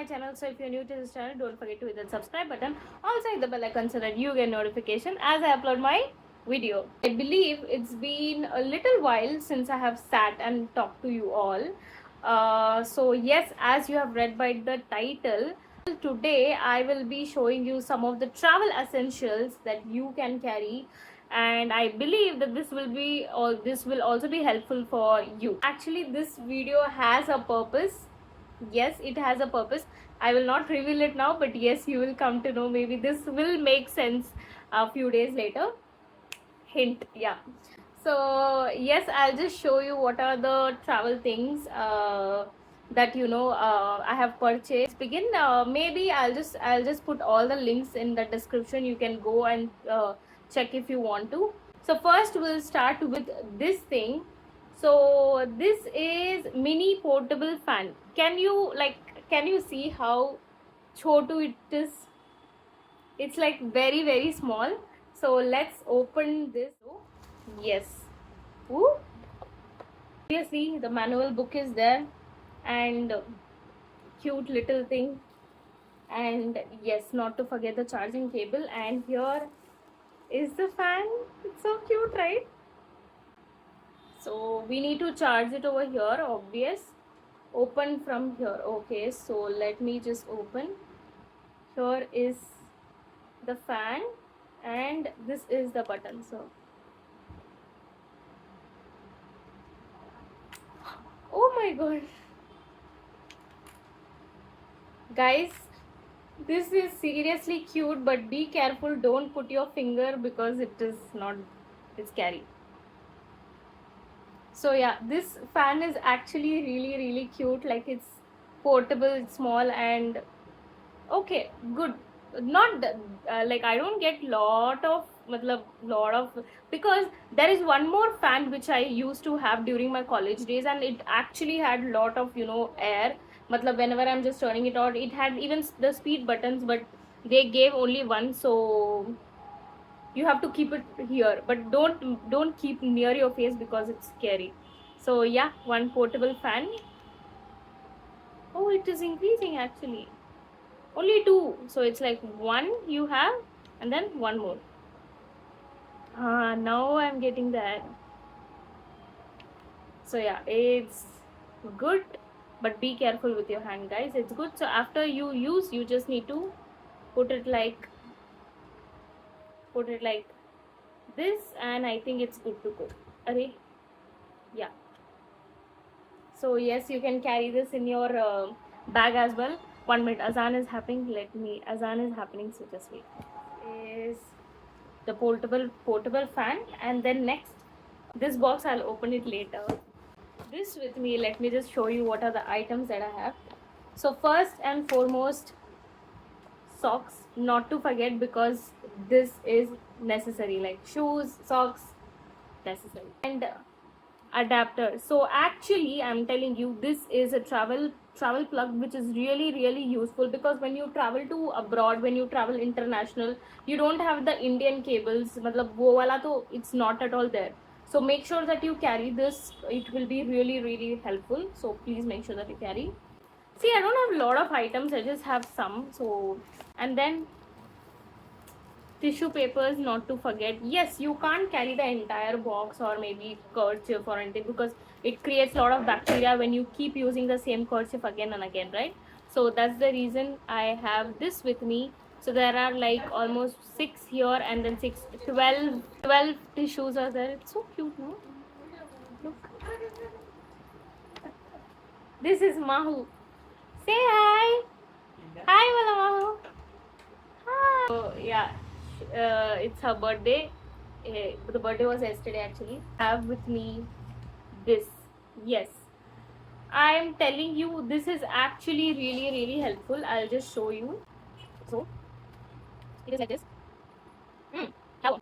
channel. So if you're new to this channel, don't forget to hit the subscribe button. Also hit the bell icon so that you get notification as I upload my video. I believe it's been a little while since I have sat and talked to you all. So yes, as you have read by the title, today I will be showing you some of the travel essentials that you can carry, and I believe that this will also be helpful for you. Actually, this video has a purpose. Yes, it has a purpose. I will not reveal it now, but yes, you will come to know. Maybe this will make sense a few days later. Hint, yeah. So yes, I'll just show you what are the travel things that I have purchased. Begin. Maybe I'll just put all the links in the description. You can go and check if you want to. So first we'll start with this thing. So this is mini portable fan. Can you see how chotu it is? It's like very small. So let's open this. Yes. Ooh. Seriously, the manual book is there, and cute little thing, and yes, not to forget the charging cable. And here is the fan. It's so cute, right? So we need to charge it over here, obvious. Open from here. Okay, so let me just open. Here is the fan, and this is the button. So oh my god, guys, this is seriously cute, but be careful, don't put your finger because it's scary. So yeah, this fan is actually really cute. Like, it's portable, it's small, and okay, good. Not like I don't get lot of because there is one more fan which I used to have during my college days, and it actually had lot of air. Whenever I'm just turning it on, it had even the speed buttons, but they gave only one, so you have to keep it here, but don't keep near your face because it's scary. So yeah, one portable fan. Oh, it is increasing actually. Only two, so it's like one you have and then one more. Now I'm getting that. So yeah, it's good, but be careful with your hand, guys. It's good. So after you use, you just need to put it like this, and I think it's good to go. Array, yeah. So yes, you can carry this in your bag as well. 1 minute, azan is happening. Azan is happening, so just wait. Is the portable fan, and then next, this box I'll open it later. This with me, let me just show you what are the items that I have. So first and foremost, socks, not to forget, because this is necessary, like shoes, socks, necessary, and adapter. So actually, I'm telling you, this is a travel plug which is really useful, because when you travel to abroad, when you travel international, you don't have the Indian cables, wo wala to it's not at all there. So make sure that you carry this. It will be really helpful, so please make sure that you carry. See, I don't have a lot of items, I just have some. So, and then tissue papers, not to forget. Yes, you can't carry the entire box or maybe kerchief or anything, because it creates a lot of bacteria when you keep using the same kerchief again and again, right? So that's the reason I have this with me. So there are like almost 6 here, and then 12 tissues are there. It's so cute, no? Look, this is Mahu. Say hi. Hi, Wala Mahu. Hi. So yeah, it's her birthday. The birthday was yesterday actually. I have with me this. Yes, I am telling you, this is actually really helpful. I'll just show you. So it is like this. Hello.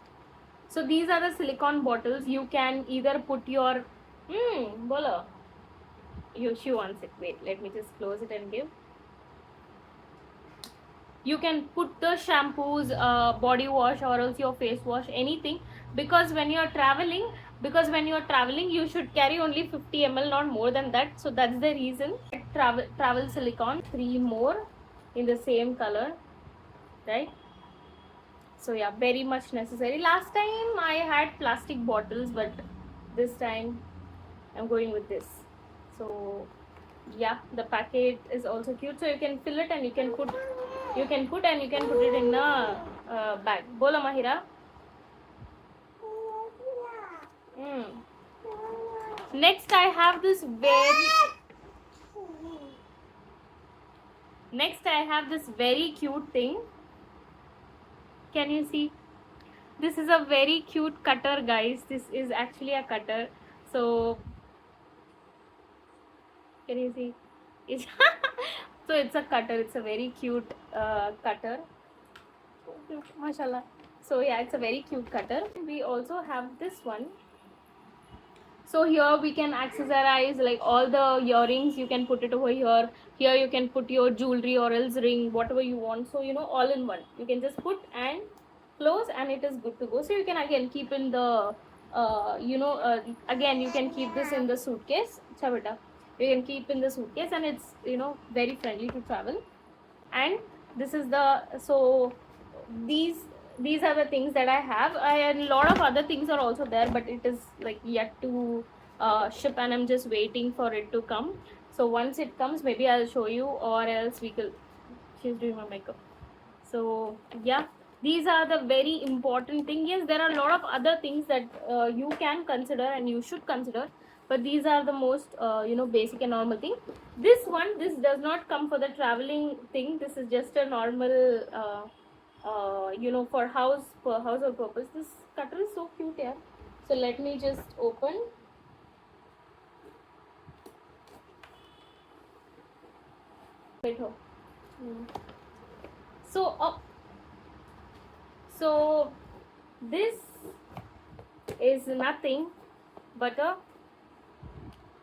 So these are the silicone bottles. You can either put your bola. She wants it. Wait, let me just close it and give. You can put the shampoos, body wash, or else your face wash, anything, because when you're traveling, because when you are traveling you should carry only 50 ml, not more than that. So that's the reason. Travel silicone, 3 more in the same color, right? So yeah, very much necessary. Last time I had plastic bottles, but this time I'm going with this. So yeah, the packet is also cute, so you can fill it and you can put it in a bag. Bola Mahira. Next I have this very cute thing. Can you see? This is a very cute cutter, guys. This is actually a cutter. So can you see? So it's a cutter. It's a very cute cutter. Mashallah. So yeah, it's a very cute cutter. We also have this one. So here we can accessorize like all the earrings. You can put it over here. Here you can put your jewelry or else ring, whatever you want. So you know, all in one. You can just put and close, and it is good to go. So you can again keep in the again you can keep this in the suitcase. Chavita. You can keep in the suitcase, and it's, you know, very friendly to travel. And this is the, so these are the things that I have. And a lot of other things are also there, but it is like yet to ship, and I'm just waiting for it to come. So once it comes, maybe I'll show you, or else we could. She's doing my makeup. So yeah, these are the very important thing. Yes, there are a lot of other things that you can consider and you should consider, but these are the most basic and normal thing. This does not come for the traveling thing. This is just a normal for household purpose. This cutter is so cute, yeah. So let me just open. So this is nothing but a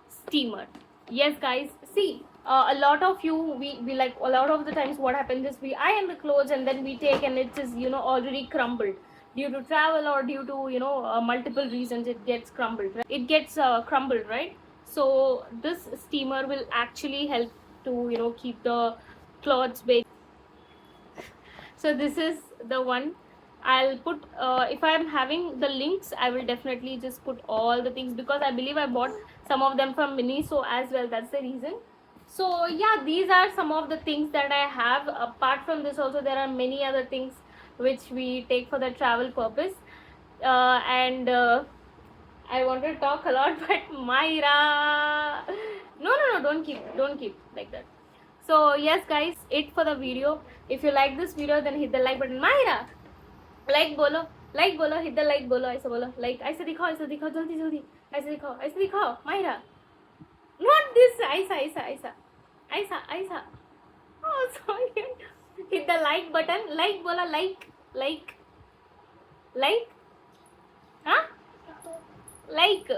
steamer. Yes, guys, see, a lot of you, we like, a lot of the times what happens is we iron the clothes and then we take, and it is, you know, already crumbled due to travel or due to, you know, multiple reasons. It gets crumbled, right? Crumbled, right? So this steamer will actually help to, you know, keep the clothes baked. So this is the one. I'll put if I'm having the links, I will definitely just put all the things, because I believe I bought some of them from Miniso as well. That's the reason. So yeah, these are some of the things that I have. Apart from this also, there are many other things which we take for the travel purpose. And I want to talk a lot, but Myra, no, don't keep like that. So yes, guys, it for the video. If you like this video, then hit the like button. Myra, like bolo, hit the like bolo, ऐसे बोलो, like ऐसे दिखाओ, जल्दी जल्दी, ऐसे दिखाओ, Myra. Not this, ऐसा. Oh, sorry. Hit the like button, like bola, like, huh? Like.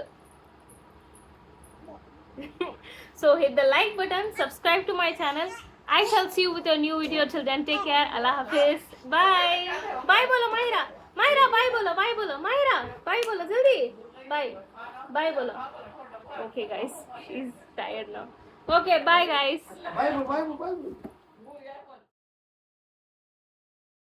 So hit the like button, subscribe to my channel. I shall see you with a new video. Till then, take care. Allah Hafiz. Bye. Bye bolo, Myra. Bye bolo. Myra, bye bolo, jaldi. Bye bolo. Okay, guys. She's tired now. Okay, bye, guys. Bye.